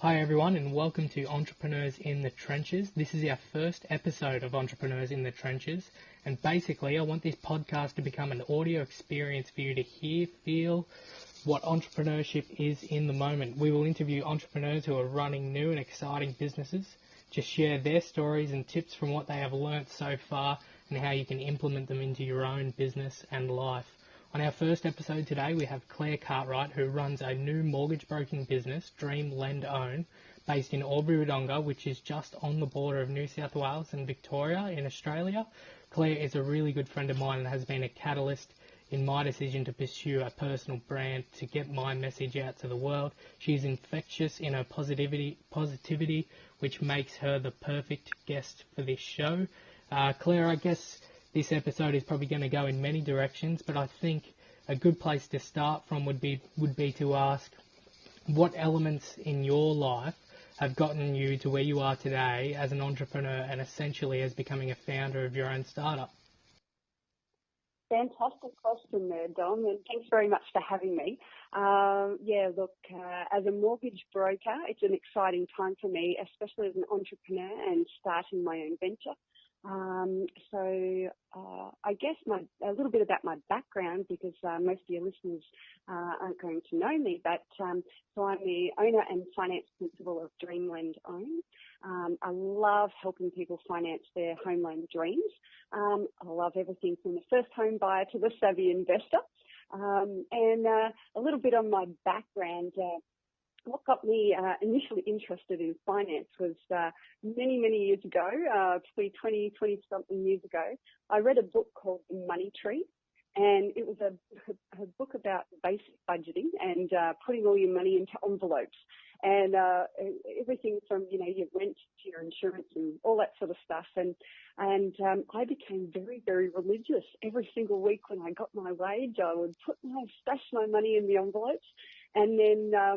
Hi everyone and welcome to Entrepreneurs in the Trenches. This is our first episode of Entrepreneurs in the Trenches, and basically I want this podcast to become an audio experience for you to hear, feel what entrepreneurship is in the moment. We will interview entrepreneurs who are running new and exciting businesses, just share their stories and tips from what they have learnt so far and how you can implement them into your own business and life. On our first episode today, we have Claire Cartwright, who runs a new mortgage broking business, dreamlendown, based in Albury-Wodonga, which is just on the border of New South Wales and Victoria in Australia. Claire is a really good friend of mine and has been a catalyst in my decision to pursue a personal brand to get my message out to the world. She's infectious in her positivity, which makes her the perfect guest for this show. Claire, I guess this episode is probably going to go in many directions, but I think a good place to start from would be to ask what elements in your life have gotten you to where you are today as an entrepreneur and essentially as becoming a founder of your own startup. Fantastic question there, Dom, and thanks very much for having me. As a mortgage broker, it's an exciting time for me, especially as an entrepreneur and starting my own venture. I guess a little bit about my background, because most of your listeners aren't going to know me, but so I'm the owner and finance principal of Dreamlendown. I love helping people finance their home loan dreams. I love everything from the first home buyer to the savvy investor. A little bit on my background. What got me initially interested in finance was many years ago, probably 20-something years ago, I read a book called The Money Tree, and it was a book about basic budgeting and putting all your money into envelopes and everything from, your rent to your insurance and all that sort of stuff. And I became very, very religious. Every single week when I got my wage, I would stash my money in the envelopes. And then I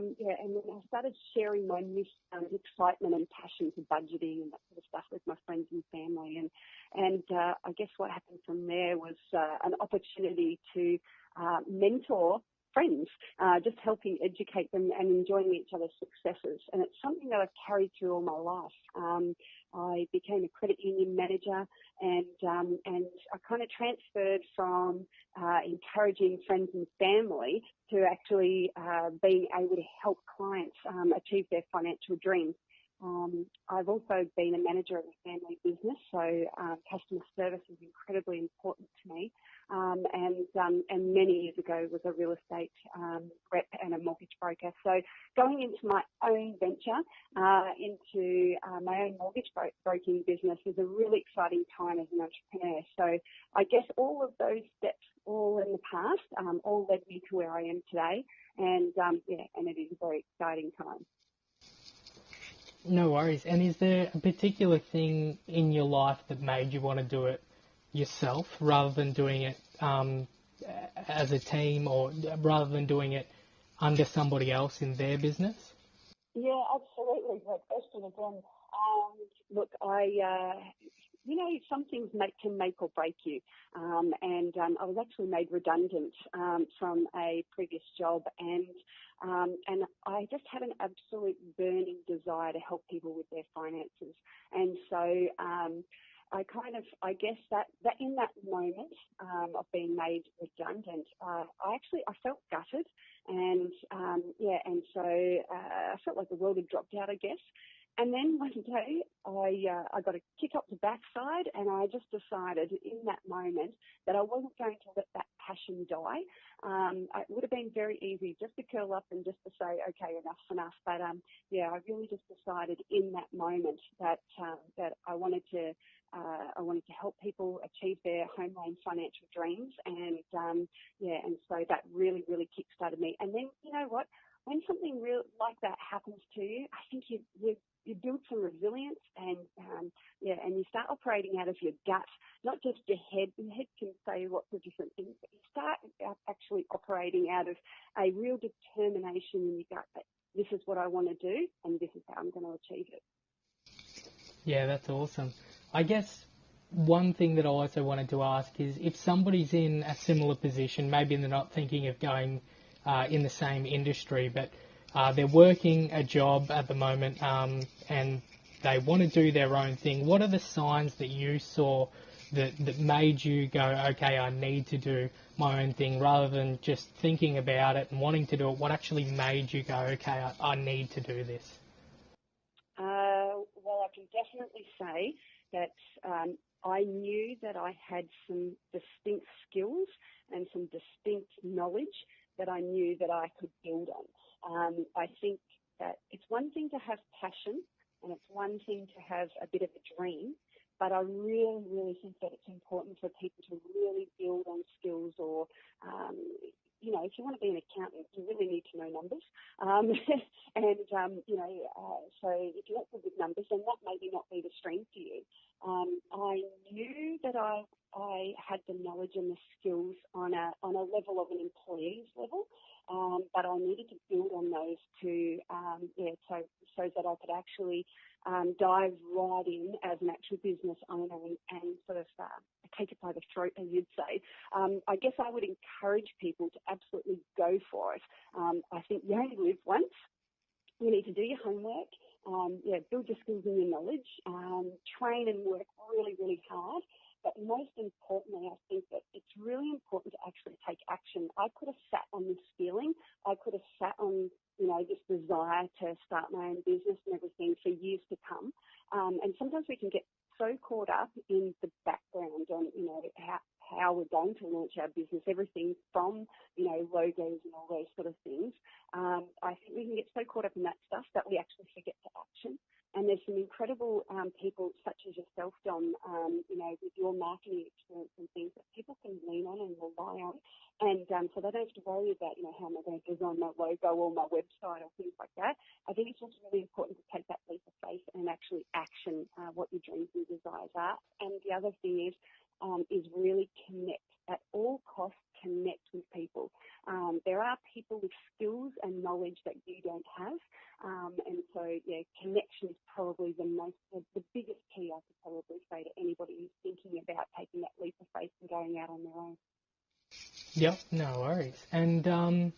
started sharing my newfound excitement and passion for budgeting and that sort of stuff with my friends and family. And I guess what happened from there was an opportunity to mentor friends, just helping educate them and enjoying each other's successes. And it's something that I've carried through all my life. I became a credit union manager, and I kind of transferred from encouraging friends and family to actually being able to help clients achieve their financial dreams. I've also been a manager of a family business, so customer service is incredibly important to me. And many years ago was a real estate rep and a mortgage broker. So going into my own venture, into my own mortgage broking business is a really exciting time as an entrepreneur. So I guess all of those steps, all in the past, all led me to where I am today. And it is a very exciting time. No worries. And is there a particular thing in your life that made you want to do it yourself rather than doing it as a team, or rather than doing it under somebody else in their business? Yeah, absolutely. Great question again. Look, some things can make or break you. I was actually made redundant from a previous job, and I just had an absolute burning desire to help people with their finances. And so I guess that in that moment of being made redundant, I felt gutted, and so I felt like the world had dropped out, I guess. And then one day I got a kick up the backside, and I just decided in that moment that I wasn't going to let that passion die. It would have been very easy just to curl up and just to say, okay, enough's enough. But I really just decided in that moment that I wanted to help people achieve their home loan financial dreams, and so that really kickstarted me. And then you know what? When something real like that happens to you, I think you build some resilience, and you start operating out of your gut, not just your head. Your head can say lots of different things, but you start actually operating out of a real determination in your gut that this is what I want to do, and this is how I'm going to achieve it. Yeah, that's awesome. I guess one thing that I also wanted to ask is if somebody's in a similar position, maybe they're not thinking of going in the same industry, but they're working a job at the moment, and they want to do their own thing. What are the signs that you saw that made you go, okay, I need to do my own thing, rather than just thinking about it and wanting to do it? What actually made you go, okay, I need to do this? Well, I can definitely say that I knew that I had some distinct skills and some distinct knowledge that I knew that I could build on. I think that it's one thing to have passion and it's one thing to have a bit of a dream, but I really, really think that it's important for people to really build on skills or, if you want to be an accountant, you really need to know numbers. So if you're not good with numbers, then that maybe not be the strength for you. I knew that I had the knowledge and the skills on a level of an employee's level, but I needed to build on those so that I could actually dive right in as an actual business owner and sort of take it by the throat, as you'd say. I guess I would encourage people to absolutely go for it. I think you only live once. You need to do your homework, build your skills and your knowledge, train and work really, really hard. But most importantly, I think that it's really important to actually take action. I could have sat on this feeling. I could have sat on, this desire to start my own business and everything for years to come. And sometimes we can get so caught up in the background on, how we're going to launch our business, everything from, logos and all those sort of things. I think we can get so caught up in that stuff that we actually forget to action. And there's some incredible people such as yourself, Dom, with your marketing experience and things that people can lean on and rely on. And so they don't have to worry about, how am I going to design my logo or my website or things like that. I think it's also really important to take that leap of faith and actually action what your dreams and desires are. And the other thing is really connect. At all costs, connect with people. There are people with skills and knowledge that you don't have. And so, connection is probably the biggest key I could probably say to anybody who's thinking about taking that leap of faith and going out on their own. Yep, no worries. And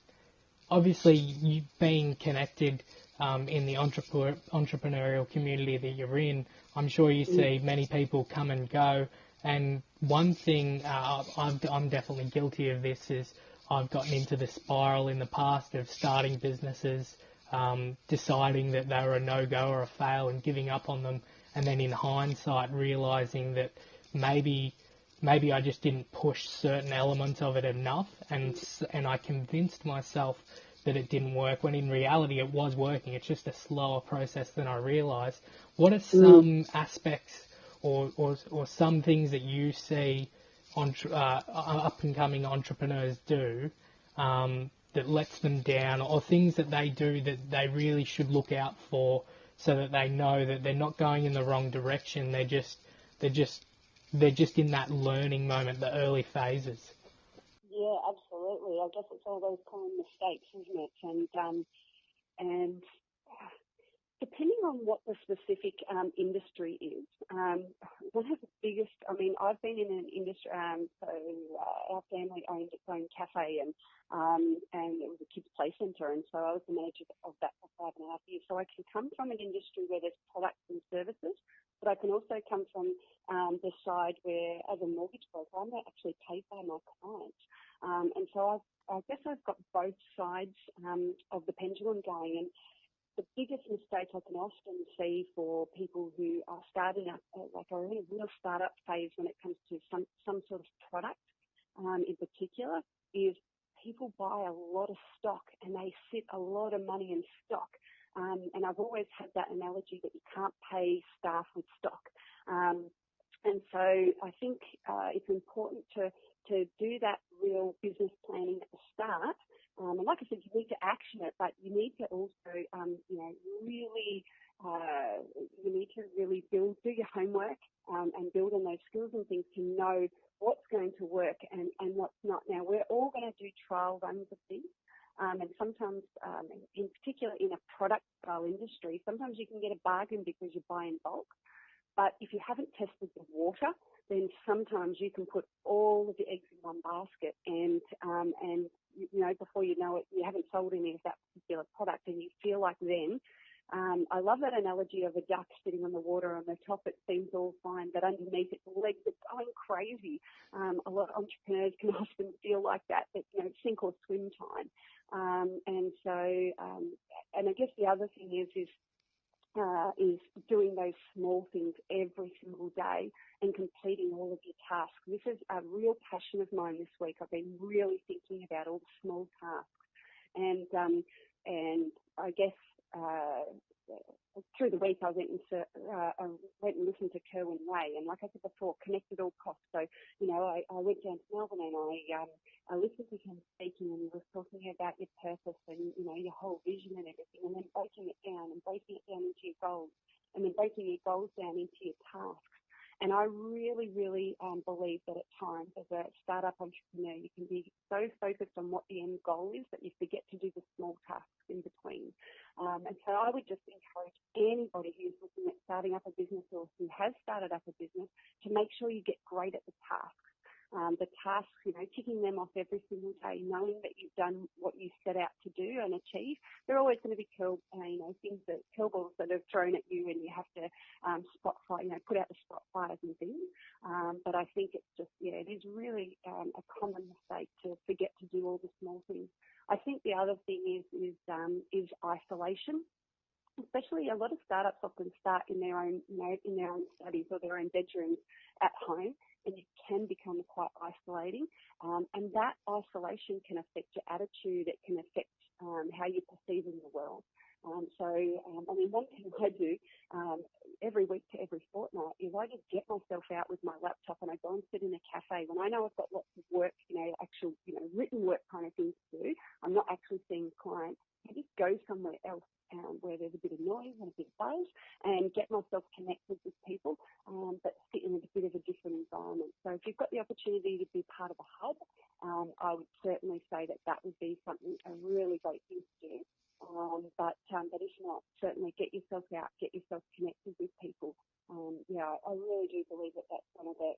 obviously, you being connected in the entrepreneurial community that you're in, I'm sure you see many people come and go. And one thing I'm definitely guilty of this is I've gotten into the spiral in the past of starting businesses, deciding that they were a no-go or a fail and giving up on them, and then in hindsight realising that maybe I just didn't push certain elements of it enough, and I convinced myself that it didn't work, when in reality it was working. It's just a slower process than I realised. What are some aspects or some things that you see up-and-coming entrepreneurs do that lets them down, or things that they do that they really should look out for, so that they know that they're not going in the wrong direction? They're just in that learning moment, the early phases. Yeah, absolutely. I guess it's all those common mistakes, isn't it? And depending on what the specific industry is, one of the biggest, I've been in an industry, our family owned its own cafe and it was a kids' play centre, and so I was the manager of that for 5.5 years. So I can come from an industry where there's products and services, but I can also come from the side where, as a mortgage broker, I'm actually paid by my clients. And so I guess I've got both sides of the pendulum going. And the biggest mistake I can often see for people who are starting up, are in a real startup phase when it comes to some sort of product in particular, is people buy a lot of stock and they sit a lot of money in stock. And I've always had that analogy that you can't pay staff with stock. And so I think it's important to do that real business planning at the start. And like I said, you need to action it, but you need to also, really do your homework and build on those skills and things to know what's going to work and what's not. Now, we're all going to do trial runs of things. And sometimes, in particular in a product style industry, sometimes you can get a bargain because you buy in bulk. But if you haven't tested the water, then sometimes you can put all of your eggs in one basket, and before you know it, you haven't sold any of that particular product, and you feel like then. I love that analogy of a duck sitting on the water. On the top, it seems all fine, but underneath, its legs are going crazy. A lot of entrepreneurs can often feel like that, sink or swim time. And I guess the other thing is doing those small things every single day and completing all of your tasks. This is a real passion of mine this week. I've been really thinking about all the small tasks, and I guess through the week I went and listened to Kerwin Way, and like I said before, connect at all costs. So I went down to Melbourne and I listened to him speaking, and he was talking about your purpose and your whole vision and everything, and then breaking it down into your goals, and then breaking your goals down into your tasks. And I really, really believe that at times as a startup entrepreneur, you can be so focused on what the end goal is that you forget to do the small tasks in between. And so I would just encourage anybody who's looking at starting up a business or who has started up a business to make sure you get great at the tasks. The tasks, ticking them off every single day, knowing that you've done what you set out to do and achieve. There are always going to be things that curveballs that are thrown at you, and you have to put out the spotfires and things. But I think it's just, it is really a common mistake to forget to do all the small things. I think the other thing is isolation. Especially a lot of startups often start in their own studies or their own bedrooms at home, and it can become quite isolating. And that isolation can affect your attitude. It can affect how you perceive in the world. One thing I do every week to every fortnight is I just get myself out with my laptop and I go and sit in a cafe when I know I've got lots of work, actual, written work kind of things to do. I'm not actually seeing clients. I just go somewhere else where there's a bit of noise and a bit of buzz, and get myself connected with people, but sit in a bit of a different environment. So if you've got the opportunity to be part of a hub, I would certainly say that would be a really great thing to do. But if not, certainly get yourself out, get yourself connected with people. I really do believe that that's one of the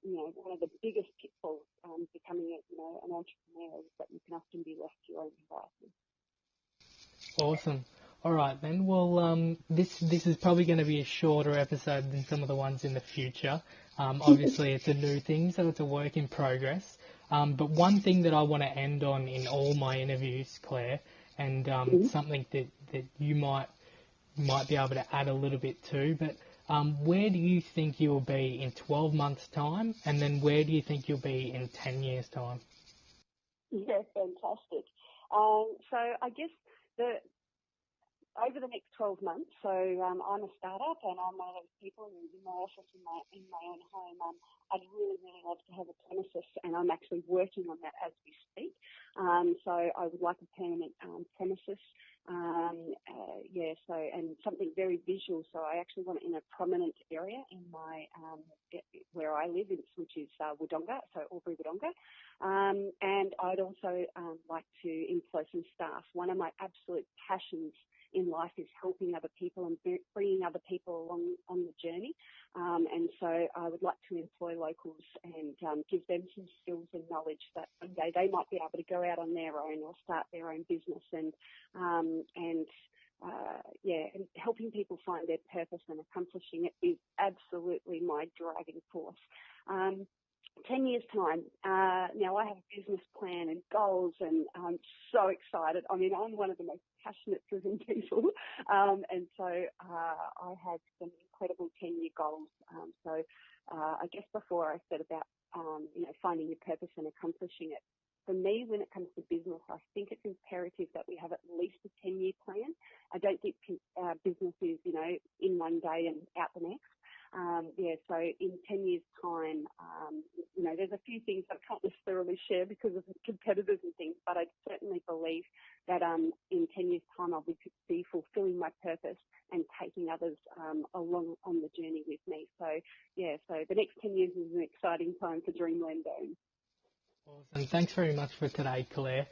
biggest pitfalls becoming an entrepreneur, is that you can often be left to your own devices. Awesome. All right then. Well, this is probably going to be a shorter episode than some of the ones in the future. Obviously, it's a new thing, so it's a work in progress. But one thing that I want to end on in all my interviews, Claire, and something that you might be able to add a little bit to, but where do you think you'll be in 12 months' time, and then where do you think you'll be in 10 years' time? Yeah, fantastic. So I guess over the next 12 months, so I'm a startup and I'm one of those people who's in my office in my own home. I'd really, really love to have a premises, and I'm actually working on that as we speak. So I would like a permanent premises. And something very visual. So I actually want it in a prominent area in my where I live, which is Wodonga, so Albury Wodonga. And I'd also like to employ some staff. One of my absolute passions in life is helping other people and bringing other people along on the journey. And so I would like to employ locals and give them some skills and knowledge that one day they might be able to go out on their own or start their own business, and helping people find their purpose and accomplishing it is absolutely my driving force. 10 years time, now I have a business plan and goals, and I'm so excited. I mean, I'm one of the most passionate, driven people, and so I have some incredible 10-year goals. I guess before I said about, finding your purpose and accomplishing it, for me, when it comes to business, I think it's imperative that we have at least a 10-year plan. I don't think business is, in one day and out the next. So in 10 years' time, there's a few things I can't necessarily share because of the competitors and things, but I certainly believe that in 10 years' time I'll be fulfilling my purpose and taking others along on the journey with me. So the next 10 years is an exciting time for Dreamlendown. Awesome. Thanks very much for today, Claire.